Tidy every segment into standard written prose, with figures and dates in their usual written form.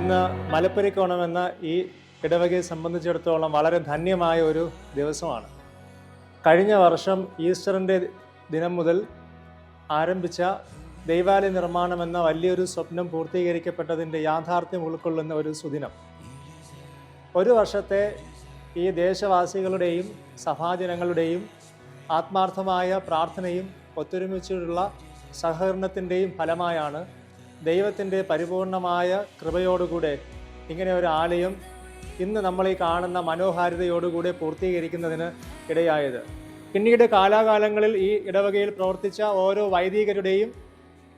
ഇന്ന് മലപ്പുരക്കോണം എന്ന ഈ ഇടവകയെ സംബന്ധിച്ചിടത്തോളം വളരെ ധന്യമായ ഒരു ദിവസമാണ്. കഴിഞ്ഞ വർഷം ഈസ്റ്ററിൻ്റെ ദിനം മുതൽ ആരംഭിച്ച ദൈവാലയ നിർമ്മാണം എന്ന വലിയൊരു സ്വപ്നം പൂർത്തീകരിക്കപ്പെട്ടതിൻ്റെ യാഥാർത്ഥ്യം ഉൾക്കൊള്ളുന്ന ഒരു സുദിനം. ഒരു വർഷത്തെ ഈ ദേശവാസികളുടെയും സഭാജനങ്ങളുടെയും ആത്മാർത്ഥമായ പ്രാർത്ഥനയും ഒത്തൊരുമിച്ചുള്ള സഹകരണത്തിൻ്റെയും ഫലമായാണ് ദൈവത്തിൻ്റെ പരിപൂർണമായ കൃപയോടുകൂടെ ഇങ്ങനെ ഒരു ആലയം ഇന്ന് നമ്മൾ ഈ കാണുന്ന മനോഹാരിതയോടുകൂടെ പൂർത്തീകരിക്കുന്നതിന് ഇടയായത്. പിന്നീട് കാലാകാലങ്ങളിൽ ഈ ഇടവകയിൽ പ്രവർത്തിച്ച ഓരോ വൈദികരുടെയും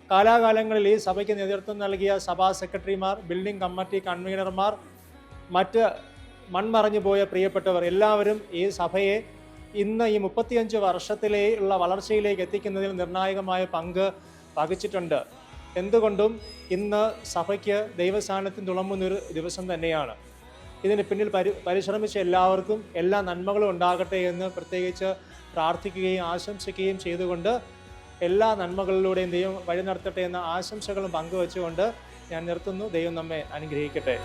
കാലാകാലങ്ങളിൽ ഈ സഭയ്ക്ക് നേതൃത്വം നൽകിയ സഭാ സെക്രട്ടറിമാർ, ബിൽഡിംഗ് കമ്മിറ്റി കൺവീനർമാർ, മറ്റ് മൺമറഞ്ഞു പോയ പ്രിയപ്പെട്ടവർ എല്ലാവരും ഈ സഭയെ ഇന്ന് ഈ 35 വർഷത്തിലുള്ള വളർച്ചയിലേക്ക് എത്തിക്കുന്നതിൽ നിർണായകമായ പങ്ക് വഹിച്ചിട്ടുണ്ട്. എന്തുകൊണ്ടും ഇന്ന് സഭയ്ക്ക് ദൈവസാന്നിധ്യം തുളുമ്പുന്നൊരു ദിവസം തന്നെയാണ്. ഇതിന് പിന്നിൽ പരിശ്രമിച്ച എല്ലാവർക്കും എല്ലാ നന്മകളും ഉണ്ടാകട്ടെ എന്ന് പ്രത്യേകിച്ച് പ്രാർത്ഥിക്കുകയും ആശംസിക്കുകയും ചെയ്തുകൊണ്ട് എല്ലാ നന്മകളിലൂടെയും ദൈവം വഴി നടത്തട്ടെ എന്ന ആശംസകളും പങ്കുവെച്ചുകൊണ്ട് ഞാൻ നിർത്തുന്നു. ദൈവം നമ്മെ അനുഗ്രഹിക്കട്ടെ.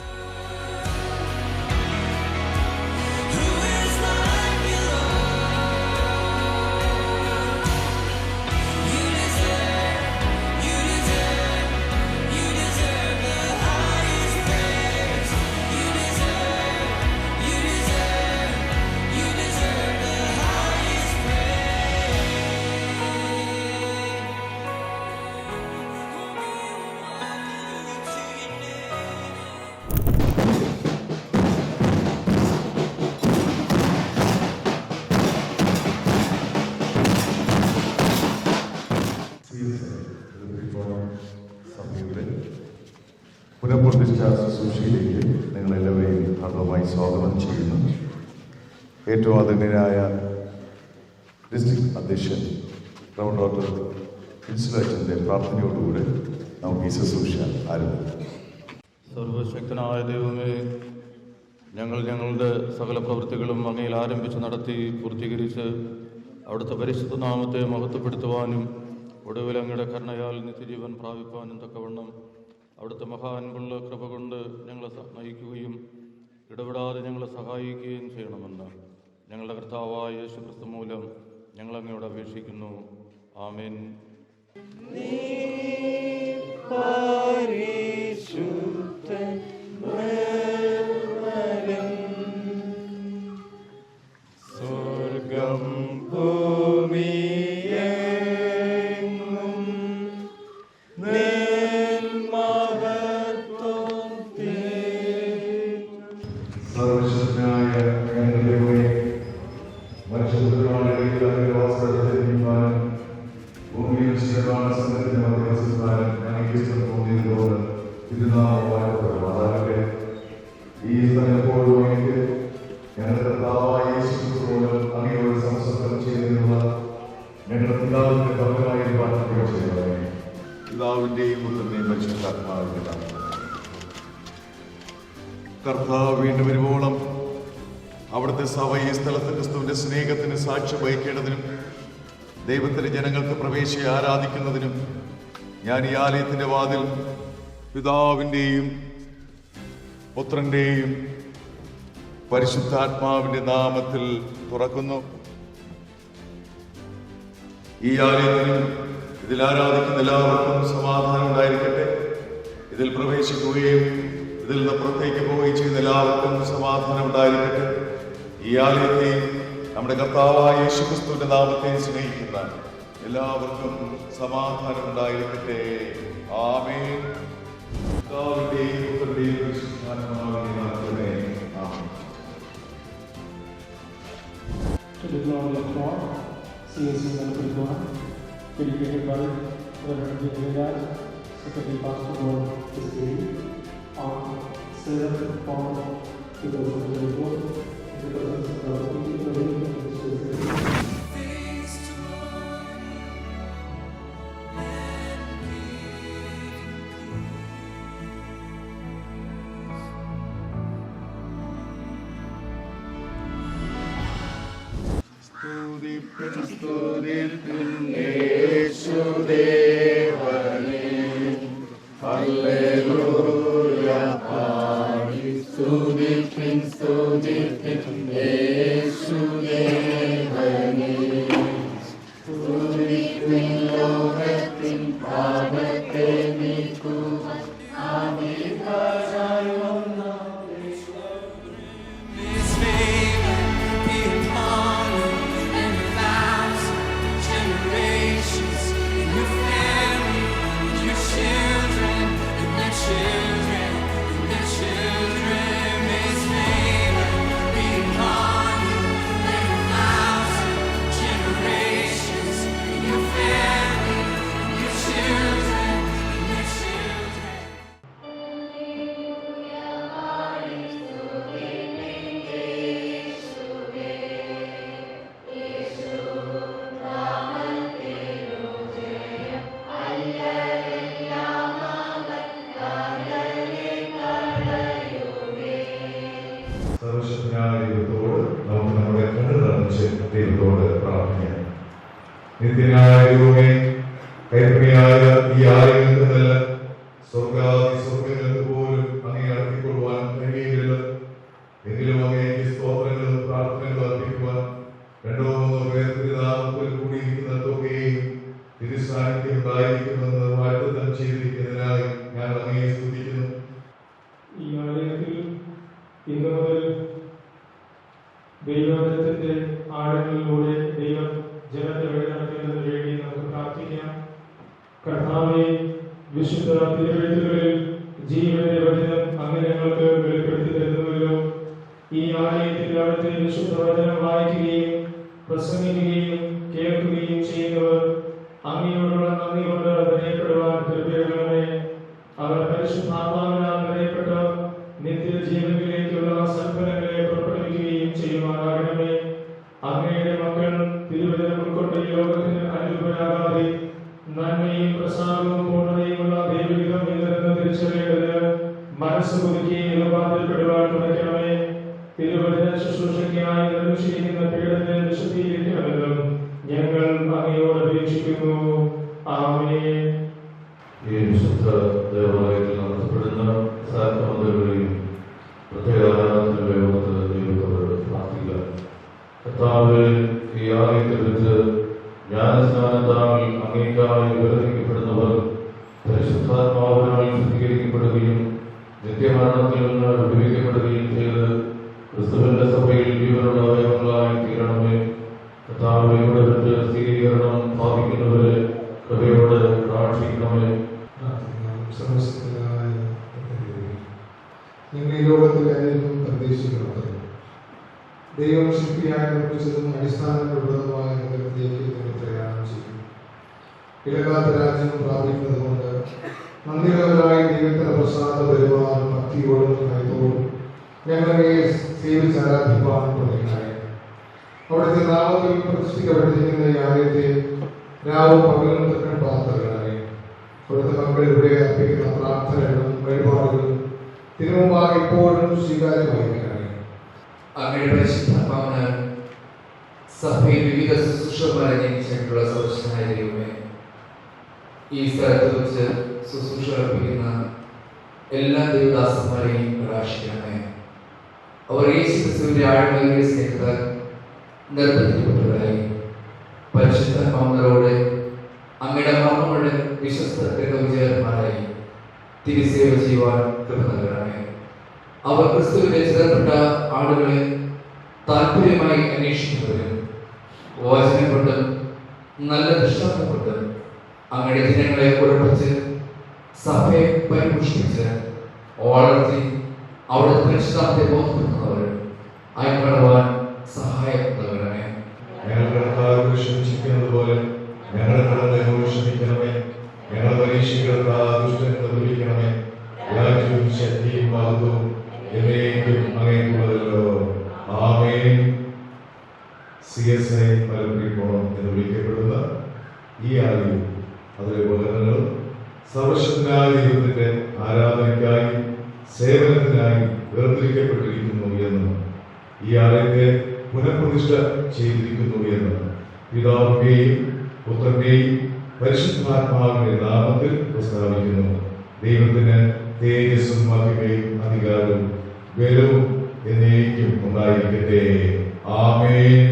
പുനഃപ്രതിഷ്ഠാ ശുശ്രൂഷയിലേക്ക് നിങ്ങളെല്ലാവരെയും ഹാർദവമായി സ്വാഗതം ചെയ്യുന്നു. ഏറ്റവും ആദരണീയനായ ഡിസ്ട്രിക്ട് അധ്യക്ഷൻ ഡോക്ടർ ഹിൻസുലച്ചൻ്റെ പ്രാർത്ഥനയോടുകൂടെ നമുക്ക് ഈ ശുശ്രൂഷ ആരംഭിക്കാം. സർവശക്തനായ ദൈവമേ, ഞങ്ങളുടെ സകല പ്രവൃത്തികളും അങ്ങയിൽ ആരംഭിച്ച് നടത്തി പൂർത്തീകരിച്ച് അവിടുത്തെ പരിശുദ്ധ നാമത്തെ മഹത്വപ്പെടുത്തുവാനും ഒടുവിൽ അങ്ങയുടെ കരുണയാൽ നിത്യജീവൻ പ്രാപിപ്പാനും തക്കവണ്ണം അവിടുത്തെ മഹാൻപുള്ള കൃപ കൊണ്ട് ഞങ്ങളെ നയിക്കുകയും ഇടപെടാതെ ഞങ്ങളെ സഹായിക്കുകയും ചെയ്യണമെന്ന് ഞങ്ങളുടെ കർത്താവായ യേശുക്രിസ്തു മൂലം ഞങ്ങൾ അങ്ങയോട് അപേക്ഷിക്കുന്നു. ആമേൻ. സ്വർഗം ഭൂമി കർത്താവ് വീണ്ടും വരുവോളം അവിടുത്തെ സഭ ഈ സ്ഥലത്ത് ക്രിസ്തുവിന്റെ സ്നേഹത്തിന് സാക്ഷ്യം വഹിക്കേണ്ടതിനും ദൈവത്തിന്റെ ജനങ്ങൾക്ക് പ്രവേശിച്ച് ആരാധിക്കുന്നതിനും ഞാൻ ഈ ആലയത്തിന്റെ വാതിൽ പിതാവിൻ്റെയും പുത്രന്റെയും പരിശുദ്ധാത്മാവിന്റെ നാമത്തിൽ തുറക്കുന്നു. ഈ ആലയത്തിനും ഇതിൽ ആരാധിക്കുന്ന എല്ലാവർക്കും സമാധാനം ഉണ്ടായിരിക്കട്ടെ. ഇതിൽ പ്രവേശിക്കുകയും ഇതിൽ നിന്ന് പുറത്തേക്ക് പോവുകയും ചെയ്യുന്ന എല്ലാവർക്കും സമാധാനം ഉണ്ടായിരിക്കട്ടെ. ഈ ആലയത്തെയും നമ്മുടെ കർത്താവായ യേശുക്രിസ്തുവിന്റെ നാമത്തെ സ്നേഹിക്കുന്ന എല്ലാവർക്കും സമാധാനം ഉണ്ടായിരിക്കട്ടെ. ആമേൻ. കർത്താവിന്റെയും പുത്രന്റെയും പരിശുദ്ധാത്മാവിന്റെ നാമത്തിൽ ആമേൻ. To the glory of God, CSC Melampur, dedicated by Reverend Vinod, Secretary Pastor God is David, on 7th Form 2024, in the presence of the people of യേശുദേവനേ ഹല്ലേലൂയ. നിത്യനായ ദൈവമേ, കൈപ്പണിയായ ഈ ആലയത്തിൽ നിന്നല്ല സ്വർഗാദി സ്വർഗങ്ങൾക്ക് പോലും അങ്ങേ അർപ്പിക്കൊള്ളുവാൻ കഴിയുകയില്ല. എങ്കിലും അങ്ങേക്ക് സ്തോത്രങ്ങളും പ്രാർത്ഥനകളും അർപ്പിക്കുവാൻ രണ്ടോ മൂന്നോ പേർ തിരുനാമത്തിൽ കൂടിയിരിക്കുന്നതൊക്കെയും തിരുസാന്നിധ്യം ഉണ്ടായിരിക്കുമെന്ന് വാഗ്ദത്തം ചെയ്തിരിക്കുന്നതിനായി ഞാൻ അങ്ങയെ സ്തുതിക്കുന്നു. ഈ ആലയത്തിൽ ഇന്നു മുതൽ ദൈവവചനത്തിന്റെ ആഴങ്ങളിലൂടെ ദൈവം ജനത്തെ വഴി നടത്തുന്നതിന് വേണ്ടി നമുക്ക് പ്രാർത്ഥിക്കാം. കർത്താവേ, വിശുദ്ധ തിരുവെഴുത്തുകളിൽ ജീവന്റെ വചനം അങ്ങ് ഞങ്ങൾക്ക് വെളിപ്പെടുത്തി തരുന്നുവല്ലോ. ഈ ആലയത്തിൽ അവിടുത്തെ വിശുദ്ധ വചനം വായിക്കുകയും പ്രസംഗിക്കുകയും കേൾക്കുകയും ചെയ്യുന്നവർ അങ്ങയോടുള്ള നന്ദി കൊണ്ട് വിനയപ്പെടുവാൻ കൃപയുള്ളവരെ, അവർ പരിശുദ്ധാത്മാവിനാൽ വിനയപ്പെട്ട നിത്യജീവനിലേക്കുള്ള സൽഫലങ്ങളെ പുറപ്പെടുവിക്കുകയും ചെയ്യുവാനാകണമേ. അങ്ങയുടെ മക്കൾ തിരുവചനം ഉൾക്കൊണ്ട് ഈ ലോകത്തിന് അനുരൂപരാകാതെ നന്മയും പ്രസാദവും പൂർണ്ണതയുമുള്ള ദൈവഹിതം എന്തെന്ന് തിരിച്ചറിയേണ്ടതിന് മനസ്സ് പുതുക്കുകയും രൂപാന്തരപ്പെടുവാൻ തുടങ്ങണമേ. തിരുവചന ശുശ്രൂഷയ്ക്കായി നിർമ്മിച്ചിരിക്കുന്ന പീഠത്തെ വിശുദ്ധീകരിക്കണമെന്നും ഞങ്ങൾ അങ്ങയോട് അപേക്ഷിക്കുന്നു. ആമേൻ. ഈ വിശുദ്ധ ദേവാലയത്തിൽ നടത്തപ്പെടുന്ന സാക്രമന്റുകളെയും പ്രത്യേക ആരാധനകളെ ഓർത്ത് ദൈവത്തോട് പ്രാർത്ഥിക്കുക. കർത്താവേ, ഈ ആലയത്തിൽ വെച്ച് ജ്ഞാനസ്നാനത്താൽ അങ്ങേക്കായി വേർതിരിക്കപ്പെടുന്നവർ പരിശുദ്ധാത്മാവിനാൽ ശുദ്ധീകരിക്കപ്പെടുകയും നിത്യമരണത്തിൽ നിന്ന് വിടുവിക്കപ്പെടുകയും ചെയ്ത് ക്രിസ്തുവിന്റെ സഭയിൽ ജീവനുള്ള അവയവങ്ങളായി തീരണമേ. കർത്താവേ, ഇവിടെ വെച്ച് സ്ഥിരീകരണം സ്ഥാപിക്കുന്നവരെ കൃപയോട് പ്രാർത്ഥിക്കണമേ. നിങ്ങൾ ഈ ലോകത്തിൽ അനേകം പ്രതീക്ഷിക്കുന്നത് ദൈവം ശില്പിയായി നിർമ്മിച്ചതും അടിസ്ഥാനങ്ങളുള്ളതുമായ നഗരത്തിലേക്ക് നിങ്ങൾ പ്രയാണം ചെയ്യും. ഇടകാത്ത രാജ്യം പ്രാപിക്കുന്നത് കൊണ്ട് നന്ദിയുള്ളവരായി ദൈവത്തിന്റെ പ്രസാദ പെരുമാറും ഭക്തിയോടും ഭയത്തോടും ഞങ്ങളെ സേവിച്ച് ആരാധിപ്പാൻ തുടങ്ങിയായി. അവിടുത്തെ നാമത്തിൽ പ്രതിഷ്ഠിക്കപ്പെട്ടിരിക്കുന്ന ഈ ആലയത്തെ രാവും പകലും തക്കാൻ പാത്രങ്ങളായി. അവിടുത്തെ മക്കൾ ഇവിടെ അർപ്പിക്കുന്ന പ്രാർത്ഥനകളും വഴിപാടുകളും തിരുമുമ്പാകെ എപ്പോഴും സ്വീകാര്യമായിരിക്കണം. അങ്ങയുടെ പരിശുദ്ധാത്മാവിന് സഭയിൽ വിവിധ ശുശ്രൂഷമാരെ നിയമിച്ചിട്ടുള്ള സർവശക്തനായ ദൈവമേ, ഈ സ്ഥലത്ത് വെച്ച് ശുശ്രൂഷ അർപ്പിക്കുന്ന എല്ലാ ദൈവദാസന്മാരെയും പ്രകാശിക്കണമേ. അവർ യേശുക്രിസ്തുവിന്റെ ആഴമേറിയ സ്നേഹത്താൽ നിർബന്ധിക്കപ്പെട്ടവരായി പരിശുദ്ധാത്മാവിനോട് അങ്ങയുടെ മർമ്മങ്ങളുടെ വിശ്വസ്ത വിചാരന്മാരായി തിരുസേവ ചെയ്യുവാൻ കൃപ നൽകണമേ. അവർ ക്രിസ്തുവിന്റെ ചിതറപ്പെട്ട ആളുകളെ താല്പര്യമായി അന്വേഷിക്കുന്നവരും വചനം കൊണ്ടും നല്ല ദൃഷ്ടാന്തം കൊണ്ടും അങ്ങയുടെ ജനങ്ങളെ ഉറപ്പിച്ച് സഭയെ പരിപുഷ്ടിച്ച് വളർത്തി അവിടുത്തെ പരിശുദ്ധാത്മത്തെ ബോധപ്പെടുത്തുന്നവർ അയക്കടവാൻ സഹായം നൽകണമേ. ഞങ്ങൾ കർത്താവ് ക്ഷമിച്ചിരിക്കുന്നത് പോലെ ഞങ്ങളുടെ കടങ്ങളെ ക്ഷമിക്കണമേ. ഞങ്ങളുടെ പരീക്ഷകൾക്ക് ദുഷ്ടങ്ങൾ വിളിക്കണമേ. രാജ്യവും ശക്തിയും മഹത്വവും എന്നേക്കും അങ്ങേക്കുള്ളതല്ലോ. ആമേൻ. CSI മലപ്പുറം എന്ന് വിളിക്കപ്പെടുന്ന ഈ ആലയവും അതിലെ ഉപകരണങ്ങളും സർവശക്തനായ ദൈവത്തിന്റെ ആരാധനയ്ക്കായി സേവനത്തിനായി വേർതിരിക്കപ്പെട്ടിരിക്കുന്നു എന്ന്, ഈ ആലയത്തെ പുനഃപ്രതിഷ്ഠ ചെയ്തിരിക്കുന്നു എന്ന് പിതാവിന്റെയും പുത്രന്റെയും പരിശുദ്ധാത്മാവിന്റെ നാമത്തിൽ പ്രസ്താവിക്കുന്നു. ദൈവത്തിന് തേജസ്സും മഹിമയും അധികാരവും ബലവും എന്നേക്കും ഉണ്ടായിരിക്കട്ടെ. ആമേൻ.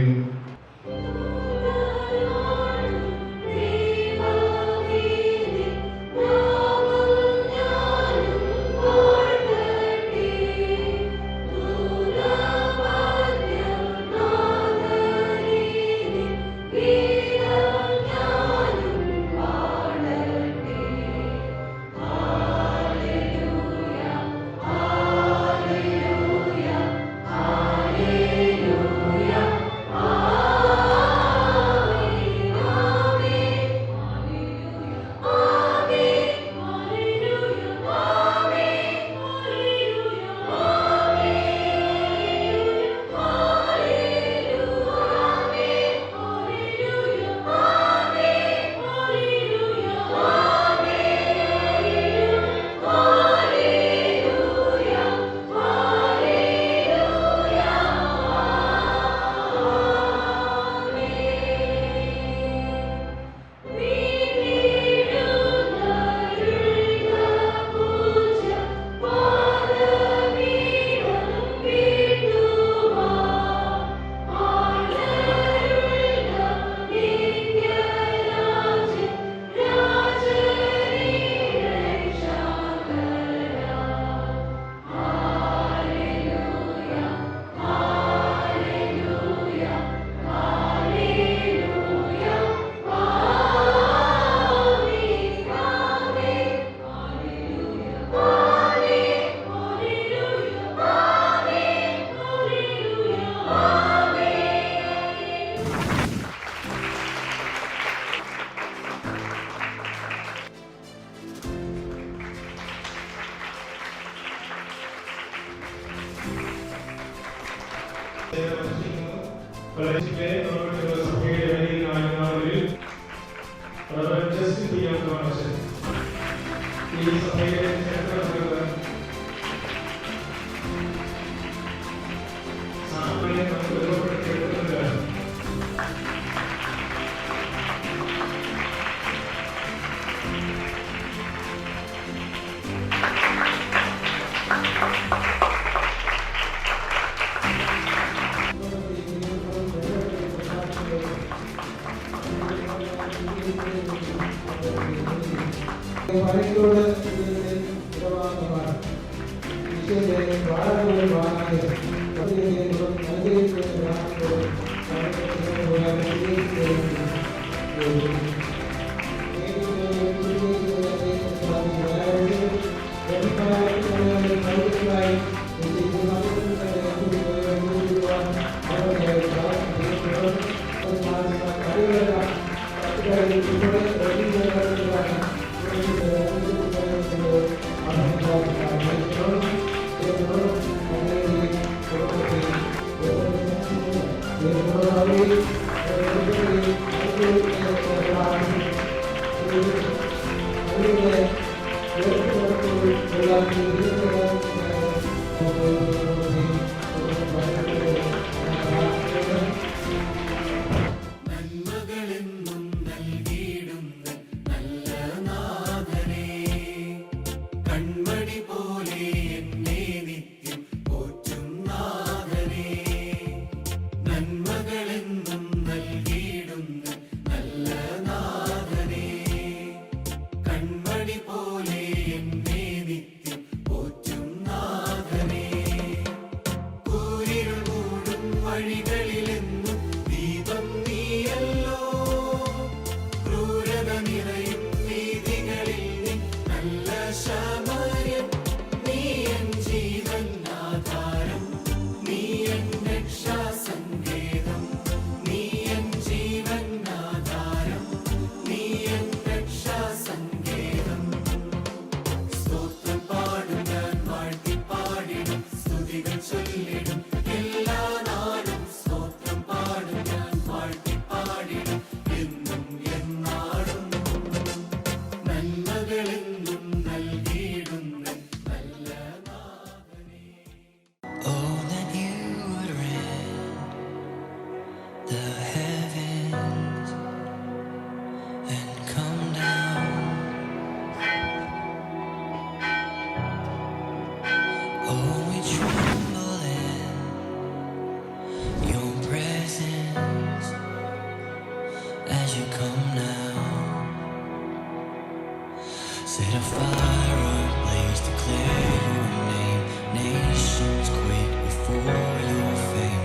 Hallelujah, hallelujah. കൊല്ലത്തിലെ പ്രവർത്തക സഭയുടെ വനിതാമാരിൽ ജസ്റ്റിൻ ഡിയാക്കോണച്ചൻ, ഈ സഭയുടെ ചരിത്രത്തിലുള്ള സാമാന്യ രൂപപ്പെടുത്തിയെടുക്കുന്നത് Set a fire ablaze, declare your name. Nations quake before your face.